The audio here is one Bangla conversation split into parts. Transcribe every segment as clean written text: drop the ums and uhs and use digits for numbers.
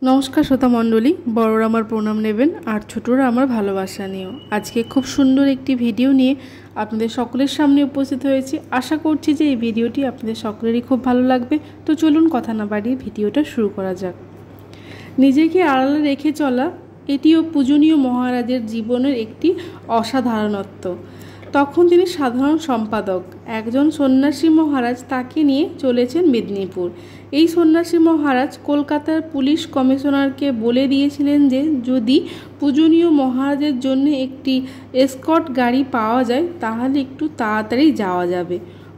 নমস্কার শ্রোতা মণ্ডলী, বড়রা আমার প্রণাম নেবেন আর ছোটরা আমার ভালোবাসা নিও। আজকে খুব সুন্দর একটি ভিডিও নিয়ে আপনাদের সকলের সামনে উপস্থিত হয়েছি। আশা করছি যে এই ভিডিওটি আপনাদের সকলেরই খুব ভালো লাগবে। তো চলুন কথা না বাড়িয়ে ভিডিওটা শুরু করা যাক। নিজেকে আড়ালে রেখে চলা এটিও পূজনীয় মহারাজের জীবনের একটি অসাধারণত্ব। তখন তিনি সাধারণ সম্পাদক। একজন সন্ন্যাসী মহারাজ তাকে নিয়ে চলেছেন মেদিনীপুর। এই সন্ন্যাসী মহারাজ কলকাতার পুলিশ কমিশনারকে বলে দিয়েছিলেন যে যদি পূজনীয় মহারাজের জন্য একটি এসকর্ট গাড়ি পাওয়া যায় তাহলে একটু তাড়াতাড়ি যাওয়া যাবে।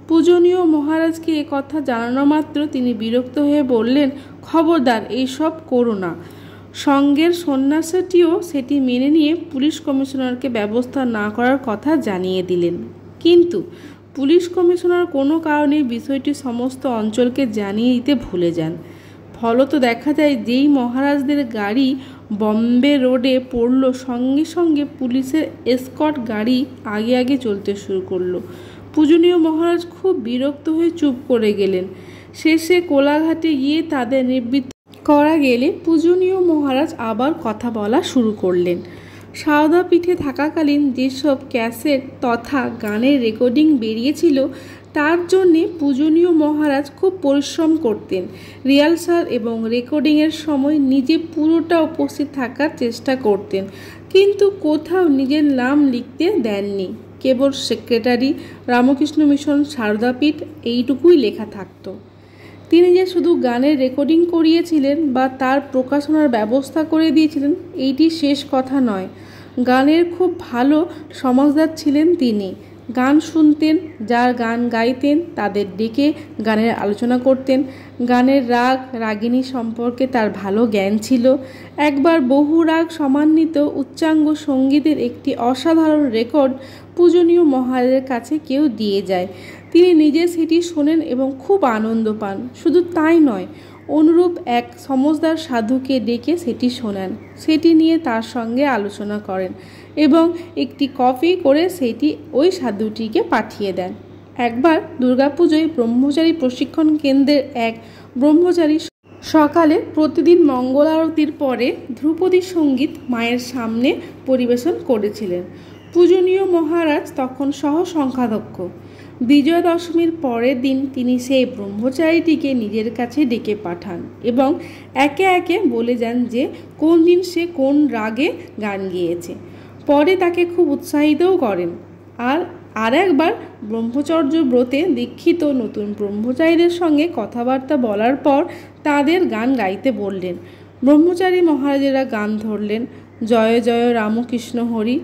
পূজনীয় মহারাজকে কথা জানানো মাত্র তিনি বিরক্ত হয়ে বললেন, খবরদার এইসব করো না। সঙ্গের সন্ন্যাসীটিও সেটি মেনে নিয়ে পুলিশ কমিশনারকে ব্যবস্থা না করার কথা জানিয়ে দিলেন। কিন্তু পুলিশ কমিশনার কোনো কারণে বিষয়টি সমস্ত অঞ্চলকে জানিয়ে দিতে ভুলে যান। ফলত দেখা যায় যেই মহারাজদের গাড়ি বম্বে রোডে পড়ল, সঙ্গে সঙ্গে পুলিশের এসকর্ট গাড়ি আগে আগে চলতে শুরু করলো। পূজনীয় মহারাজ খুব বিরক্ত হয়ে চুপ করে গেলেন। শেষে কোলাঘাটে গিয়ে তাদের নিবৃত্ত করা গেলে পূজনীয় মহারাজ আবার কথা বলা শুরু করলেন। সারদা পীঠে থাকাকালীন যেসব ক্যাসেট তথা গানের রেকর্ডিং বেরিয়েছিল তার জন্যে পূজনীয় মহারাজ খুব পরিশ্রম করতেন। রিহার্সাল এবং রেকর্ডিংয়ের সময় নিজে পুরোটা উপস্থিত থাকার চেষ্টা করতেন, কিন্তু কোথাও নিজের নাম লিখতে দেননি। কেবল সেক্রেটারি, রামকৃষ্ণ মিশন, সারদাপীঠ এইটুকুই লেখা থাকতো। তিনি যে শুধু গানের রেকর্ডিং করিয়েছিলেন বা তার প্রকাশনার ব্যবস্থা করে দিয়েছিলেন এইটি শেষ কথা নয়। গানের খুব ভালো সমাজদার ছিলেন তিনি। গান শুনতেন, যার গান গাইতেন তাদের ডেকে গানের আলোচনা করতেন। গানের রাগ রাগিনী সম্পর্কে তার ভালো জ্ঞান ছিল। একবার বহু রাগ সমন্বিত উচ্চাঙ্গ সঙ্গীতের একটি অসাধারণ রেকর্ড পূজনীয় মহারাজের কাছে কেউ দিয়ে যায়। তিনি নিজে সেটি শোনেন এবং খুব আনন্দ পান। শুধু তাই নয়, অনুরূপ এক সমজদার সাধুকে ডেকে সেটি শোনান, সেটি নিয়ে তার সঙ্গে আলোচনা করেন এবং একটি কপি করে সেটি ওই সাধুটিকে পাঠিয়ে দেন। একবার দুর্গাপুজোয় ব্রহ্মচারী প্রশিক্ষণ কেন্দ্রের এক ব্রহ্মচারী সকালে প্রতিদিন মঙ্গল আরতির পরে ধ্রুপদী সঙ্গীত মায়ের সামনে পরিবেশন করেছিলেন। পূজনীয় মহারাজ তখন সহ সংখ্যাধ্যক্ষ। বিজয়া দশমীর পরের দিন তিনি সেই ব্রহ্মচারীটিকে নিজের কাছে ডেকে পাঠান এবং একে একে বলে যান যে কোন দিন সে কোন রাগে গান গেয়েছে। পরে তাকে খুব উৎসাহিতও করেন। আর একবার ব্রহ্মচর্য ব্রতে দীক্ষিত নতুন ব্রহ্মচারীদের সঙ্গে কথাবার্তা বলার পর তাদের গান গাইতে বললেন। ব্রহ্মচারী মহারাজেরা গান ধরলেন। জয় জয় রামকৃষ্ণ হরি,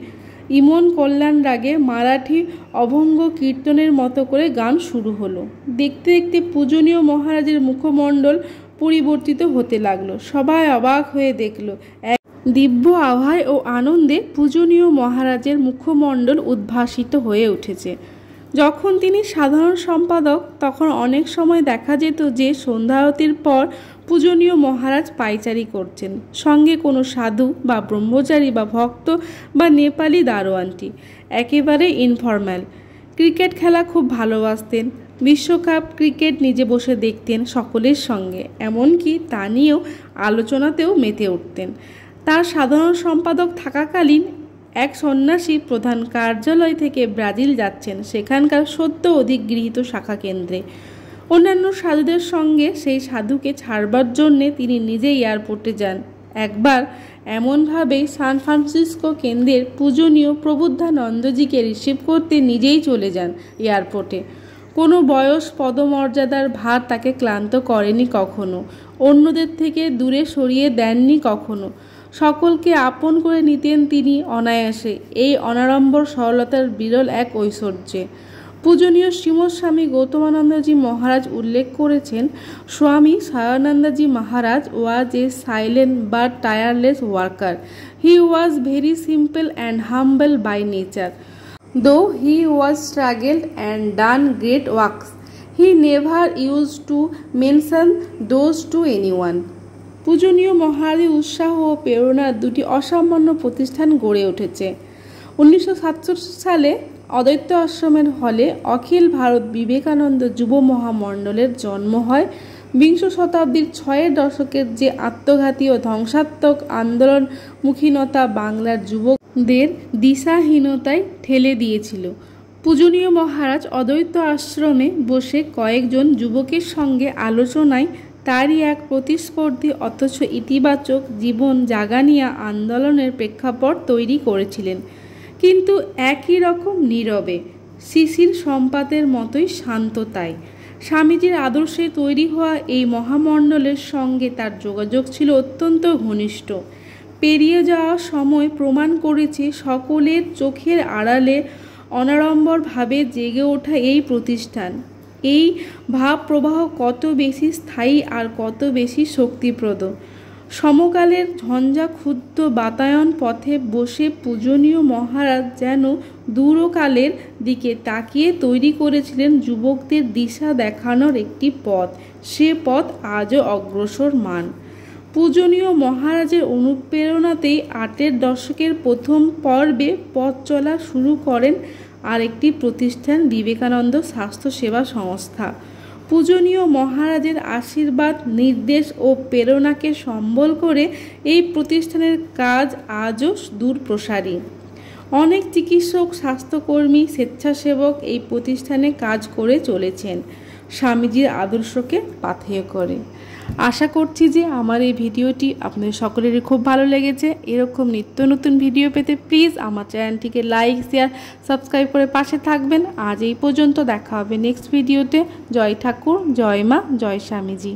ইমন কল্যাণ রাগে মারাঠি অভঙ্গ কীর্তনের মতো করে গান শুরু হলো। দেখতে দেখতে পূজনীয় মহারাজের মুখমণ্ডল পরিবর্তিত হতে লাগলো। সবাই অবাক হয়ে দেখল এক দিব্য আভায় ও আনন্দে পূজনীয় মহারাজের মুখমণ্ডল উদ্ভাসিত হয়ে উঠেছে। যখন তিনি সাধারণ সম্পাদক তখন অনেক সময় দেখা যেত যে সন্ধ্যারতির পর পূজনীয় মহারাজ পায়চারি করছেন, সঙ্গে কোনো সাধু বা ব্রহ্মচারী বা ভক্ত বা নেপালি দারোয়ানটি, একেবারে ইনফর্ম্যাল। ক্রিকেট খেলা খুব ভালোবাসতেন। বিশ্বকাপ ক্রিকেট নিজে বসে দেখতেন সকলের সঙ্গে, এমনকি তা নিয়েও আলোচনাতেও মেতে উঠতেন। তার সাধারণ সম্পাদক থাকাকালীন এক সন্ন্যাসী প্রধান কার্যালয় থেকে ব্রাজিল যাচ্ছেন, সেখানকার সদ্য অধিগৃহীত শাখা কেন্দ্রে। অন্যান্য সাধুদের সঙ্গে সেই সাধুকে ছাড়বার জন্যে তিনি নিজে এয়ারপোর্টে যান। একবার এমনভাবেই সান ফ্রান্সিসকো কেন্দ্রের পূজনীয় প্রবুদ্ধানন্দজিকে রিসিভ করতে নিজেই চলে যান এয়ারপোর্টে। কোনো বয়স পদমর্যাদার ভার তাকে ক্লান্ত করেনি কখনো, অন্যদের থেকে দূরে সরিয়ে দেননি কখনো। সকলকে আপন করে নিতেন তিনি অনায়াসে। এই অনাড়ম্বর সরলতার বিরল এক ঐশ্বর্যে পূজনীয় শ্রীমৎ স্বামী গৌতমানন্দজি মহারাজ উল্লেখ করেছেন, Swami Sayanandaji Maharaj was a silent but tireless worker. He was very simple and humble by nature. Though he was struggled and done great works, he never used to mention those to anyone. পূজনীয় মহারাজের উৎসাহ ও প্রেরণার দুটি অসামান্য প্রতিষ্ঠান গড়ে উঠেছে। 1967 সালে অদ্বৈত আশ্রমের হলে অখিল ভারত বিবেকানন্দ যুব মহামণ্ডলের জন্ম হয়। বিংশ শতাব্দীর ৬-এর দশকের যে আত্মঘাতী ও ধ্বংসাত্মক আন্দোলনমুখীনতা বাংলার যুবকদের দিশাহীনতায় ঠেলে দিয়েছিল। পূজনীয় মহারাজ অদ্বৈত আশ্রমে বসে কয়েকজন যুবকের সঙ্গে আলোচনায় তারই এক প্রতিস্পর্ধী অথচ ইতিবাচক জীবন জাগানিয়া আন্দোলনের প্রেক্ষাপট তৈরি করেছিলেন, কিন্তু একই রকম নীরবে, শিশির সম্পাতের মতোই শান্ততায়। স্বামীজির আদর্শে তৈরি হওয়া এই মহামণ্ডলের সঙ্গে তার যোগাযোগ ছিল অত্যন্ত ঘনিষ্ঠ। পেরিয়ে যাওয়া সময় প্রমাণ করেছে সকলের চোখের আড়ালে অনাড়ম্বরভাবে জেগে ওঠা এই প্রতিষ্ঠান, এই ভাবপ্রবাহ কত বেশি স্থায়ী আর কত বেশি শক্তিপ্রদ। সমকালের ঝঞ্ঝাক্ষুব্ধ বাতায়ন পথে বসে পূজনীয় মহারাজ যেন দূরকালের দিকে তাকিয়ে তৈরি করেছিলেন যুবকদের দিশা দেখানোর একটি পথ। সে পথ আজও অগ্রসরমান। পূজনীয় মহারাজের অনুপ্রেরণাতেই ৮-এর দশকের প্রথম পর্বে পথ চলা শুরু করেন আরেকটি প্রতিষ্ঠান, বিবেকানন্দ স্বাস্থ্য সেবা সংস্থা। পূজনীয় মহারাজের আশীর্বাদ, নির্দেশ ও প্রেরণাকে সম্বল করে এই প্রতিষ্ঠানের কাজ আজও দূরপ্রসারী। অনেক চিকিৎসক, স্বাস্থ্যকর্মী, স্বেচ্ছাসেবক এই প্রতিষ্ঠানে কাজ করে চলেছেন স্বামীজির আদর্শকে পাথেয় করে। আশা করছি যে আমার এই ভিডিওটি আপনাদের সকলেরই খুব ভালো লেগেছে। এরকম নিত্য নতুন ভিডিও পেতে প্লিজ আমার চ্যানেলটিকে লাইক, শেয়ার, সাবস্ক্রাইব করে পাশে থাকবেন। আজ এই পর্যন্ত, দেখা হবে নেক্সট ভিডিওতে। জয় ঠাকুর, জয় মা, জয় স্বামীজি।